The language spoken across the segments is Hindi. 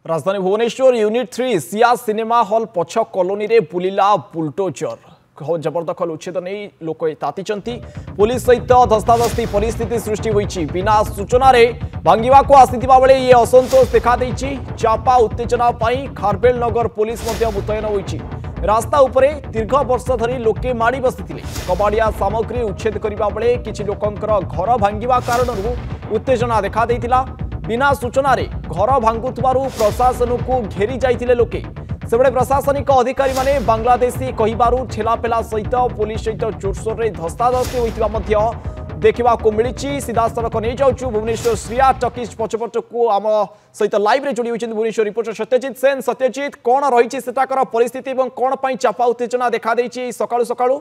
राजधानी Bhubaneswar unit 3 Siya cinema hall पछ कॉलोनी रे बुलिला बुलडोजर जबरदखल उच्छेद नहीं लोक ताती पुलिस सहित धस्ताधस्ती परिस्थिति सृष्टि होईची बिना सूचना रे भांगिवा को आसीथिबा बेले ये असंतोष देखा देइची चापा उत्तेजना पाई खारबेल नगर पुलिस मध्य मुतयन होईची रास्ता उपरे दीर्घ वर्ष धरी लोके माड़ी बसिथिले कबाड़िया सामग्री उच्छेद करिबा बेले किछि लोकंकर घर भांगिवा कारणरू उत्तेजना देखा देइतिला बिना सूचना रे घर भांगुथबारु प्रशासन को घेरी जाइतिले लोके सेबळे प्रशासनिक अधिकारी माने बांग्लादेशी कहिबारु ठेलापेला सहित पुलिस सहित जोरसोर रे धस्ताधस्ती होइतिबा मध्य देखा मिली सीधा सड़क नहीं जाऊँ भुवनेश्वर श्रिया टकीज पछपट को आम सहित लाइव रे जोड़ी होती भुवनेश्वर रिपोर्टर सत्यजित सेन। सत्यजित कौन रही सेटाकर परिस्थिति और कौन पाई चापा उत्तेजना देखा सकाळु सकाळु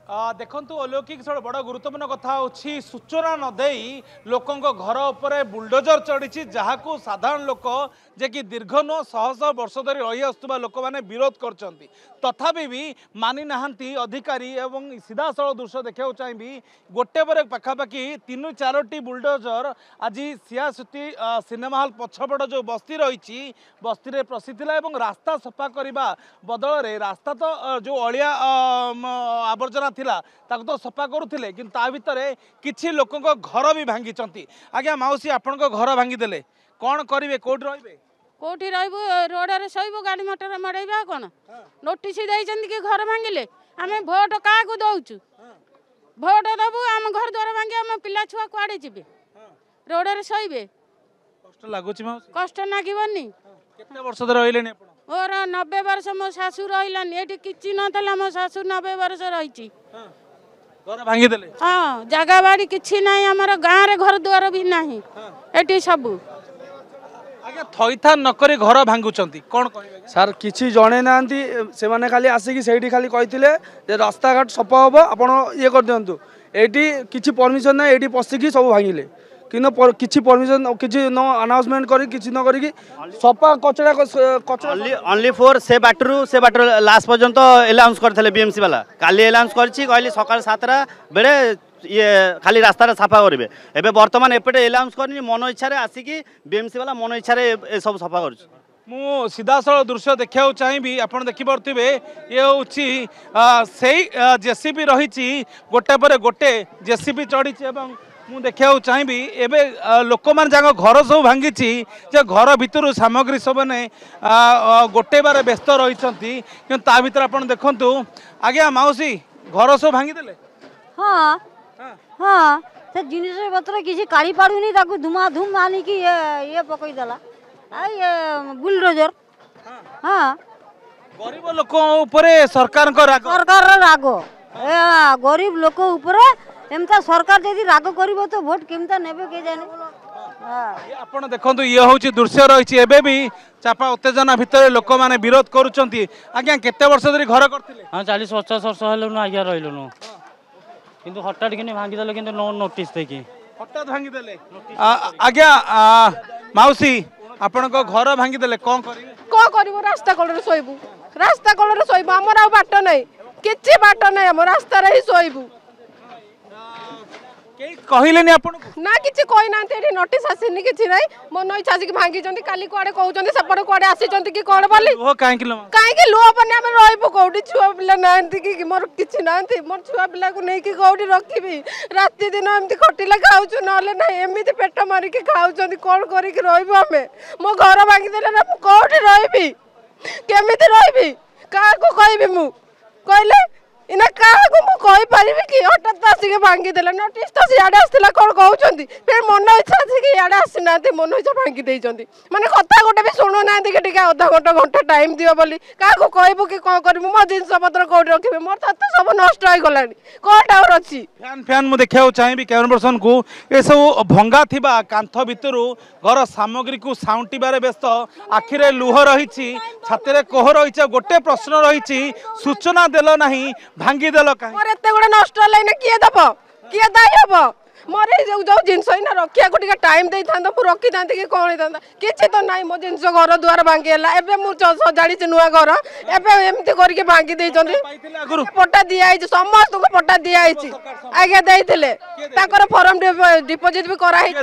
देखंतु अलौकिक बड़ गुरुत्वपूर्ण कथा होछि सूचना न देई लोकंक घर उपरे बुलडोजर चढ़ी जहां साधारण लोक जे कि दीर्घ नो शह शह वर्ष धरी रही आसुवा लोक मैंने विरोध करछंती तथापि भी मानि नाहंती अधिकारी एवं सीधा सड़क दृश्य देखा चाहिए गोटे पर पाखापाखि 3-4टी बुलडोजर आज सियासुती सिनेमा हॉल पछपट जो बस्ती रही बस्ती रे प्रसिद्ध एवं रास्ता सफा करने बदल में रास्ता तो जो अलिया आवर्जना थिला ताको तो सफा करुले कि भितर किछि लोकंक घर भी भांगी आज्ञा माउसी आपण घर भांगी देले कौन करेंगे कौट रे कौटी रोड रे शोबू गाड़ी मोटर मड़ेबा कौन नोटिस कि घर भांगिले आम भोट क्या दौचु भोट दबु आम घर द्वार भांगे आम पिला छुआ कुआड़े जी रोड रे शोबे कष्ट लगुच कष्ट लगनी केते वर्ष रहिले मोर 90 वर्ष मो शाशु रहिलानी एठी किछि नथला मो शाशु 90 वर्ष रहिछि घर भांगी देले हां जगह बाड़ी किछि नाही हमर गां रे घर द्वार भी नाही एठी सब आगे थईथान नकरी घर भांगुचंती कौन कहबे सर किछि जणे नांती से माने खाली आसी सेठी खाली कहिथिले जे रास्ता घाट सफा होबो आपण ये कर दियंतु एठी किछि परमिशन ना एठी पसिकी सब भांगिले किनो किछि परमिशन किछि नो अनाउंसमेंट करी किछि न करी सफा कचरा ओनली फॉर से बाटरू लास्ट पर्यंत अनाउंस करथले बीएमसी वाला काली अनाउंस करछि कहली सकाळ 7टा बेले ये खाली रास्ता सफा करेंगे एबे वर्तमान एपटे अनाउंस करनी मन इच्छा आसिकी बीएमसी वाला मन इच्छा सब सफा कर मु सीधा सड़क दृश्य देखा चाहिए आप देखिपे ये हूँ से जेसीबी रही गोटे पर गोटे जेसीबी चढ़ी मु देखा चाहिए एवं लोक मान घर सब भांगी घर भितर सामग्री सब ने गोटे बार व्यस्त रही भर आप देखु आज्ञा माउसी घर सब भांगी देले हाँ हाँ से जिनिस पत्र किसी काढ़ी पाड़ुनी ताकू धुमा धुम आनी की ये पकई देला ये बुलडोजर हाँ गरीब लोक ऊपर सरकार राग गरीब लोक ऊपर एमता सरकार यदि राग करिवो तो वोट केमता नेबे के जाने आपण देखंतु ये होची दृश्य रही एबे भी चापा उत्तेजना भितर लोक माने विरोध करूचंती आज्ञा केते वर्ष धरि घर करथिले हां 40-50 वर्ष हेलनु आज्ञा रहिलनु किंतु हटाट कि भांगी देले किंतु नो नोटिस देकी हटात भांगी देले आज्ञा माउसी आपण को घर भांगी देले कोन करिवो रास्ता कलर सोइबू हमर आ बाट नै किछि बाट नै हम रास्ता रे सोइबू कहले ना किसी कही ना नोटिस आसनी कि मन इच्छा आसिक भांगी काली कुआड़े कहते सेपटे कुआड़े आसी कि कौन बोली कहीं लुह पनी आम रही कौटी छुआ पिला ना कि मोर किसी ना मोर छुआ पिला को नहीं कौटी रखी राति दिन एमती खटिले खाऊ ना एमती पेट मारिक खाऊँ कौन करें मो घर भांगीदे ना कौटी रही केमी रही क्या कहबी मु कहले इना काहाको मु कहि परिबि कि हठात आसिक भांगी देला नोटिस तो सियाडे आस्तिला कोन कहउचंती फिर मन इच्छा आसी कि याडे आसिनांती मन इच्छा भांगी देइचंती माने कथा गोटे भी सुनु नांती कि टिका आधा घंटा टाइम दियो बोली काहाको कहबो कि कोन करबो मो जिंस पत्र कोड रखिबे मोर त सब नष्ट होई गलानी कोन टावर अछि फैन मु देखियो चाहिबि कैमरा पर्सन को ए सब भंगा थिबा कांथ भितरु घर सामग्री को साउंटीबारे व्यस्त आखिरे लुह रहिछि छातीरे कोह रहिछि गोटे प्रश्न रहिछि सूचना देलो नाही भांगी देल मोर एते गुडे नष्ट लाइन किए दब किए दाई हबो मरे जो जिनस रखा टे टाइम दे था रखी था कि कौन होता किसी तो ना मो जिन घर द्वार भांगी है मुझे सजाड़ी नुआ घर एमती करके भांगी पट्टा दिखाई समस्त को पट्टा दिखाई आज्ञा देते फर्म डिपोजिट भी कराई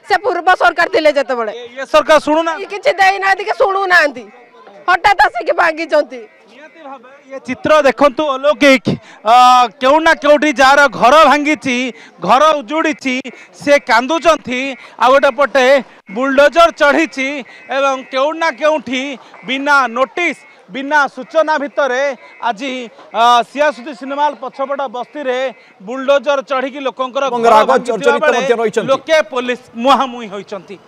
से पूर्व सरकार थे जो सरकार शुणुना किसी देना कि शुणुना हठात आसिक भांगी ये चित्र देखंतु अलौकिक केउ ना केउठी जार घर भांगी घर उजुड़ी से कांदुचंती आ गोटे पटे बुलडोजर चढ़ी एवं केउ ना केउठी बिना नोटिस बिना सूचना भितर आज सियासुदी सिनेमा पछपट बस्ती रे बुलडोजर चढ़ी लोकंकर लोके पुलिस मुहामुही होइचंती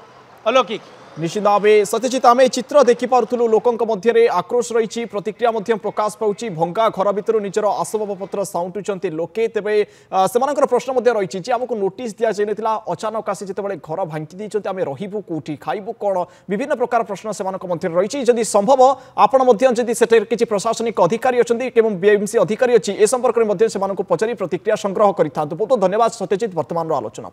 अलौकिक निश्चित भाव सत्यजित आम चित्र देखिपु लोकों मध्य आक्रोश रही प्रतिक्रिया प्रकाश पाँच भंगा घर भर निजर आसबाबपत्र साउंटुंट लोके तेरे से प्रश्न रही आमको नोटिस दि जाइना अचानक आसी जो घर भांगी आम रही कौटी खाइबू कौन विभिन्न प्रकार प्रश्न से रही जदि संभव आपड़ी किसी प्रशासनिक अधिकारी अच्छा बीएमसी अधिकारी अच्छी ए संपर्क में पचारि प्रतिक्रिया संग्रह करें बहुत धन्यवाद सत्यजित वर्तमान आलोचना।